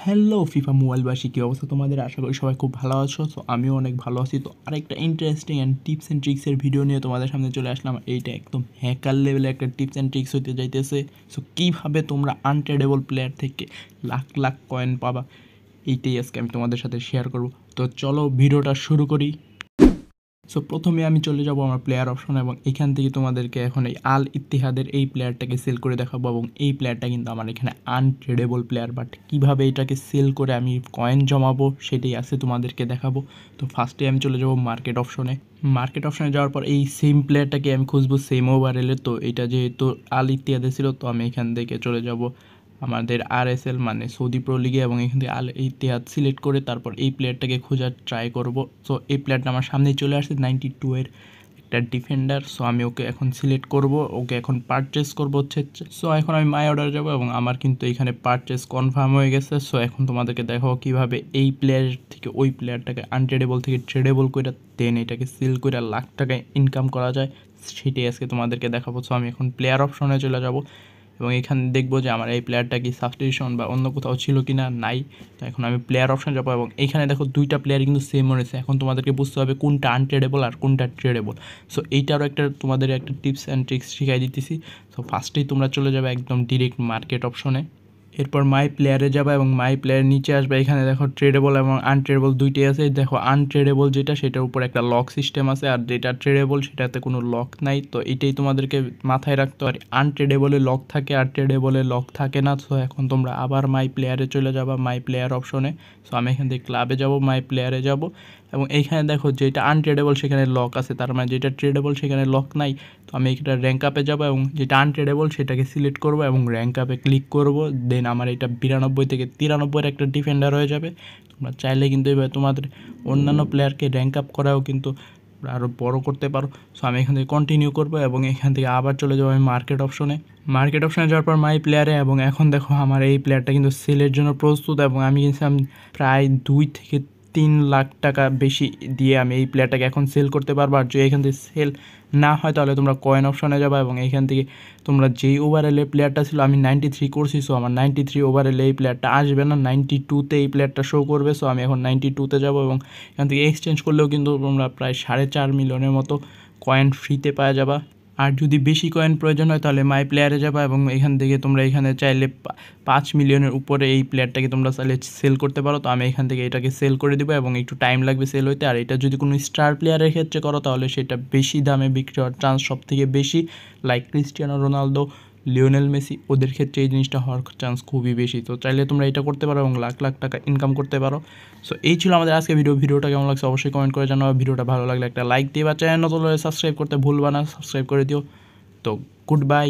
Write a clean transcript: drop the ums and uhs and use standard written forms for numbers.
Hello FIFA মোবাইলবাসী, কী অবস্থা তোমাদের? আশা করি সবাই খুব ভালো আছো। সো আমিও অনেক ভালো আছি। তো আরেকটা ইন্টারেস্টিং অ্যান্ড টিপস অ্যান্ড ট্রিক্সের ভিডিও নিয়ে তোমাদের সামনে চলে আসলাম। এইটা একদম হ্যাকার লেভেলে একটা টিপস অ্যান্ড ট্রিক্স হতে যাইতেছে। সো কীভাবে তোমরা আনট্রেডেবল প্লেয়ার থেকে লাখ লাখ কয়েন পাবা, এইটাই আজকে আমি তোমাদের সাথে শেয়ার করব। তো চলো ভিডিওটা শুরু করি। সো প্রথমে আমি চলে যাব আমার প্লেয়ার অপশন এবং এখান থেকে তোমাদেরকে এখন এই আল ইত্তিহাদের এই প্লেয়ারটাকে সেল করে দেখাবো। এবং এই প্লেয়ারটা কিন্তু আমার এখানে আনট্রেডেবল প্লেয়ার, বাট কীভাবে এটাকে সেল করে আমি কয়েন জমাবো সেটাই আছে তোমাদেরকে দেখাবো। তো ফার্স্টে আমি চলে যাব মার্কেট অপশনে। মার্কেট অপশনে যাওয়ার পর এই সেম প্লেয়ারটাকে আমি খুঁজবো সেম ওভারএলে। তো এটা যেহেতু আল ইত্তিহাদে ছিল, তো আমি এখান থেকে চলে যাব আমাদের RSL মানে সৌদি প্রো লিগে এবং এখান থেকে আল ইত্তিহাদ সিলেক্ট করে তারপর এই প্লেয়ারটাকে খোঁজার ট্রাই করব। সো এই প্লেয়ারটা আমার সামনেই চলে আসছে, 92 একটা ডিফেন্ডার। সো আমি ওকে এখন সিলেক্ট করব, ওকে এখন পারচেস করবো হচ্ছে। সো এখন আমি মাই অর্ডার যাব এবং আমার কিন্তু এখানে পারচেস কনফার্ম হয়ে গেছে। সো এখন তোমাদেরকে দেখো কীভাবে এই প্লেয়ার থেকে ওই প্লেয়ারটাকে আনট্রেডেবল থেকে ট্রেডেবল করে দেন এটাকে সেল করে লাখ টাকা ইনকাম করা যায়, সেটাই আজকে তোমাদেরকে দেখাবো। সো আমি এখন প্লেয়ার অপশনে চলে যাব এবং এখানে দেখবো যে আমার এই প্লেয়ারটা কি সাবস্টিটিউশন বা অন্য কোথাও ছিল কি না, নাই। তো এখন আমি প্লেয়ার অপশন যাবো এবং এইখানে দেখো দুইটা প্লেয়ার কিন্তু সেম রয়েছে। এখন তোমাদেরকে বুঝতে হবে কোনটা আনট্রেডেবল আর কোনটা ট্রেডেবল। সো এইটারও একটা তোমাদের একটা টিপস অ্যান্ড ট্রিক্স শিখাই দিতেছি। সো ফার্স্টেই তোমরা চলে যাবে একদম ডিরেক্ট মার্কেট অপশনে, এরপর মাই প্লেয়ারে যাবে এবং মাই প্লেয়ারের নিচে আসবে। এখানে দেখো ট্রেডেবল এবং আনট্রেডেবল দুইটাই আছে। দেখো আনট্রেডেবল যেটা সেটার উপর একটা লক সিস্টেম আছে, আর যেটা ট্রেডেবল সেটাতে কোনো লক নাই। তো এটাই তোমাদেরকে মাথায় রাখতে হবে, আনট্রেডেবলে লক থাকে আর ট্রেডেবলে লক থাকে না। সো এখন তোমরা আবার মাই প্লেয়ারে চলে যাবা, মাই প্লেয়ার অপশনে। সো আমি এখান থেকে ক্লাবে যাব, মাই প্লেয়ারে যাব এবং এইখানে দেখো যেটা আনট্রেডেবল সেখানে লক আছে, তার মানে যেটা ট্রেডেবল সেখানে লক নাই। তো আমি এটা র্যাঙ্ক আপে যাবো এবং যেটা আনট্রেডেবল সেটাকে সিলেক্ট করবো এবং র্যাঙ্ক আপে ক্লিক করবো। দেন আমার এটা 92 থেকে 93 একটা ডিফেন্ডার হয়ে যাবে। তোমরা চাইলে কিন্তু এবার তোমাদের অন্যান্য প্লেয়ারকে র্যাঙ্ক আপ করাও কিন্তু আরও বড় করতে পারো। সো আমি এখান থেকে কন্টিনিউ করবো এবং এখান থেকে আবার চলে যাবো আমি মার্কেট অপশনে। মার্কেট অপশনে যাওয়ার পর মাই প্লেয়ারে এবং এখন দেখো আমার এই প্লেয়ারটা কিন্তু সেলের জন্য প্রস্তুত এবং আমি কিনছিলাম প্রায় 2 থেকে 3 লাখ টাকা বেশি দিয়ে আমি এই প্লেয়ারটাকে এখন সেল করতে পারবো। আর যদি এখান থেকে সেল না হয় তাহলে তোমরা কয়েন অপশনে যাবে এবং এখান থেকে তোমরা যেই ওভারঅলে প্লেয়ারটা ছিল, আমি 93 করছি। সো আমার 93 ওভারঅলে এই প্লেয়ারটা আসবে না, 92তে এই প্লেয়ারটা শো করবে। সো আমি এখন 92তে যাবো এবং এখান থেকে এক্সচেঞ্জ করলেও কিন্তু তোমরা প্রায় 4.5 মিলিয়নের মতো কয়েন ফ্রিতে পাওয়া যাবা। আর যদি বেশি কয়েন প্রয়োজন হয় তাহলে মাই প্লেয়ারে যাবা এবং এখান থেকে তোমরা এখানে চাইলে 5 মিলিয়নের উপরে এই প্লেয়ারটাকে তোমরা চাইলে সেল করতে পারো। তো আমি এখান থেকে এটাকে সেল করে দেবো এবং একটু টাইম লাগবে সেল হইতে। আর এটা যদি কোনো স্টার প্লেয়ারের ক্ষেত্রে করো তাহলে সেটা বেশি দামে বিক্রি হওয়ার চান্স সব থেকে বেশি, like Cristiano Ronaldo, Lionel Messi, ওদের ক্ষেত্রে এই জিনিসটা হওয়ার চান্স খুবই বেশি। তো চাইলে তোমরা এটা করতে পারো এবং লাখ লাখ টাকা ইনকাম করতে পারো। সো এই ছিল আমাদের আজকে ভিডিওটা কেমন লাগছে অবশ্যই কমেন্ট করে জানাও। ভিডিওটা ভালো লাগলে একটা লাইক দিয়ে বা চ্যানেল নতুন হলে সাবস্ক্রাইব করতে ভুলবা না, সাবস্ক্রাইব করে দিও। তো গুড বাই।